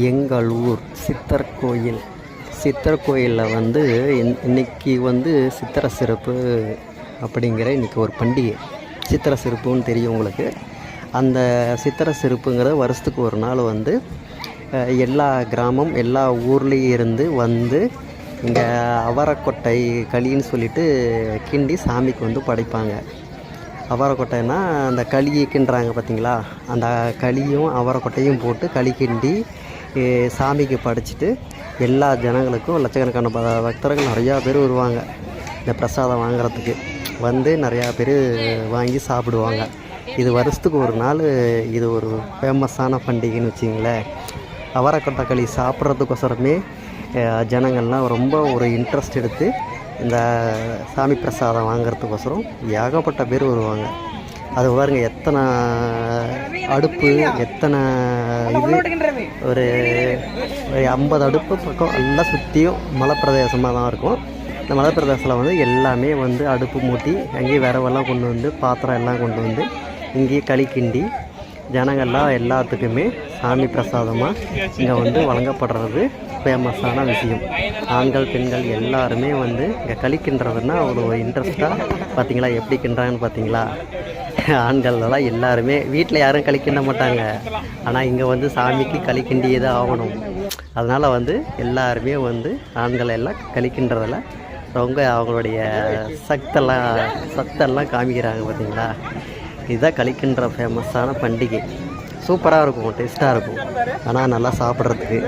எங்கள் ஊர் சித்தர் கோயில். சித்தர் கோயிலில் வந்து இன்றைக்கி வந்து சித்திரை சிறப்பு அப்படிங்கிற இன்றைக்கி ஒரு பண்டிகை. சித்திரை சிறப்புன்னு தெரியும் உங்களுக்கு. அந்த சித்திரை சிறப்புங்கிற வருஷத்துக்கு ஒரு நாள் வந்து எல்லா கிராமம் எல்லா ஊர்லேயும் இருந்து வந்து இங்கே அவரைக்கொட்டை களின்னு சொல்லிட்டு கிண்டி சாமிக்கு வந்து படைப்பாங்க. அவரைக்கொட்டைன்னா அந்த களியை கிண்டுறாங்க பார்த்தீங்களா, அந்த களியும் அவரைக்கொட்டையும் போட்டு களி கிண்டி சாமிக்கு படைச்சிட்டு எல்லா ஜனங்களுக்கும் லட்சக்கணக்கான பக்தர்கள் நிறையா பேர் வருவாங்க இந்த பிரசாதம் வாங்குறதுக்கு. வந்து நிறையா பேர் வாங்கி சாப்பிடுவாங்க. இது வருஷத்துக்கு ஒரு நாள் இது ஒரு ஃபேமஸான பண்டிகைன்னு வச்சிங்களேன். அவரைக்கொட்டை களி சாப்பிட்றதுக்கோசரமே ஜனங்கள்லாம் ரொம்ப ஒரு இன்ட்ரெஸ்ட் எடுத்து இந்த சாமி பிரசாதம் வாங்கிறதுக்கோசரம் ஏகப்பட்ட பேர் வருவாங்க. அது பாருங்க, எத்தனை அடுப்பு, எத்தனை இது, ஒரு 50 அடுப்பு பக்கம் எல்லாம் சுற்றியும் மலை பிரதேசமாக தான் இருக்கும். இந்த மலை பிரதேசத்தில் வந்து எல்லாமே வந்து அடுப்பு மூட்டி அங்கேயே விரவெல்லாம் கொண்டு வந்து பாத்திரம் எல்லாம் கொண்டு வந்து இங்கேயே களி கிண்டி ஜனங்கள்லாம் எல்லாத்துக்குமே சாமி பிரசாதமாக இங்கே வந்து வழங்கப்படுறது ஃபேமஸான விஷயம். ஆண்கள் பெண்கள் எல்லாருமே வந்து இங்கே களி கிண்டுறதுன்னா அவ்வளோ இன்ட்ரெஸ்ட்டாக பார்த்தீங்களா, எப்படி கிண்டுறாங்கன்னு பார்த்தீங்களா. ஆண்கள்லாம் எல்லாருமே வீட்டில் யாரும் களி கிண்ட மாட்டாங்க, ஆனால் இங்கே வந்து சாமிக்கு களி கிண்டியே தான் ஆகணும். அதனால் வந்து எல்லாருமே வந்து ஆண்கள் எல்லாம் களி கிண்டுறதில் ரொம்ப அவங்களுடைய சத்தெல்லாம் காமிக்கிறாங்க பார்த்தீங்களா. இதுதான் களி கிண்டுற ஃபேமஸான பண்டிகை. சூப்பராக இருக்கும், டேஸ்ட்டாக இருக்கும், ஆனால் நல்லா சாப்பிட்றதுக்கு.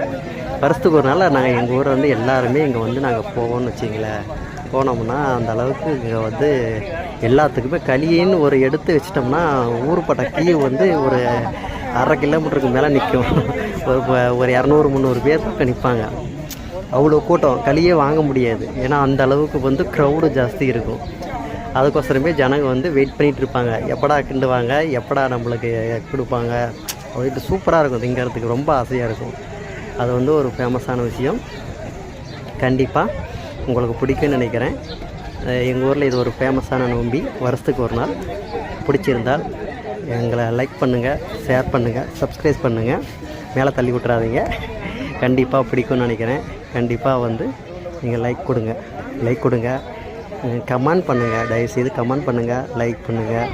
வருஷத்துக்கு ஒரு நாள் நாங்கள் எங்கள் ஊரில் வந்து எல்லாருமே இங்கே வந்து நாங்கள் போவோம்னு வச்சிங்களேன். போனோம்னா அந்த அளவுக்கு இங்கே வந்து எல்லாத்துக்குமே களின்னு ஒரு எடுத்து வச்சிட்டோம்னா ஊருப்பட்ட கீ வந்து ஒரு 1/2 கிலோமீட்டருக்கு மேலே நிற்கும். ஒரு 200-300 பேர் பக்கம் நிற்பாங்க. அவ்வளோ கூட்டம், களியே வாங்க முடியாது. ஏன்னா அந்த அளவுக்கு வந்து க்ரௌடு ஜாஸ்தி இருக்கும். அதுக்கோசரமே ஜனங்க வந்து வெயிட் பண்ணிகிட்டு இருப்பாங்க, எப்படா கிண்டுவாங்க, எப்படா நம்மளுக்கு கொடுப்பாங்க அப்படின்ட்டு. சூப்பராக இருக்கும், திங்கிறதுக்கு ரொம்ப ஆசையாக இருக்கும். அது வந்து ஒரு ஃபேமஸான விஷயம். கண்டிப்பாக உங்களுக்கு பிடிக்கும்னு நினைக்கிறேன். எங்கள் ஊரில் இது ஒரு ஃபேமஸான நோம்பி. வருஷத்துக்கு ஒரு நாள். பிடிச்சிருந்தால் எங்களை லைக் பண்ணுங்கள், ஷேர் பண்ணுங்கள், சப்ஸ்கிரைப் பண்ணுங்கள், மேலே தள்ளி விட்டுறாதீங்க. கண்டிப்பாக பிடிக்கும்னு நினைக்கிறேன். கண்டிப்பாக வந்து நீங்கள் லைக் கொடுங்க, கமெண்ட் பண்ணுங்கள், தயவுசெய்து கமெண்ட் பண்ணுங்கள், லைக் பண்ணுங்கள்,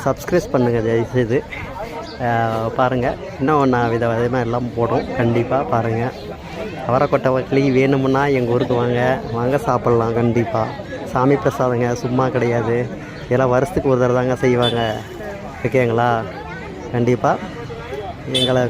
சப்ஸ்கிரைப் பண்ணுங்கள் தயவுசெய்து. பாருங்கள், இன்னும் நான் விதமாக எல்லாம் போடுறோம். கண்டிப்பாக பாருங்கள். அவரைக்கொட்டை களி வேணுமுன்னா எங்கள் ஊருக்கு வாங்க சாப்பிட்லாம். கண்டிப்பாக சாமி பிரசாதங்க, சும்மா கிடையாது. இதெல்லாம் வருஷத்துக்கு ஒரு தடவை தாங்க செய்வாங்க. ஓகேங்களா. கண்டிப்பாக எங்களை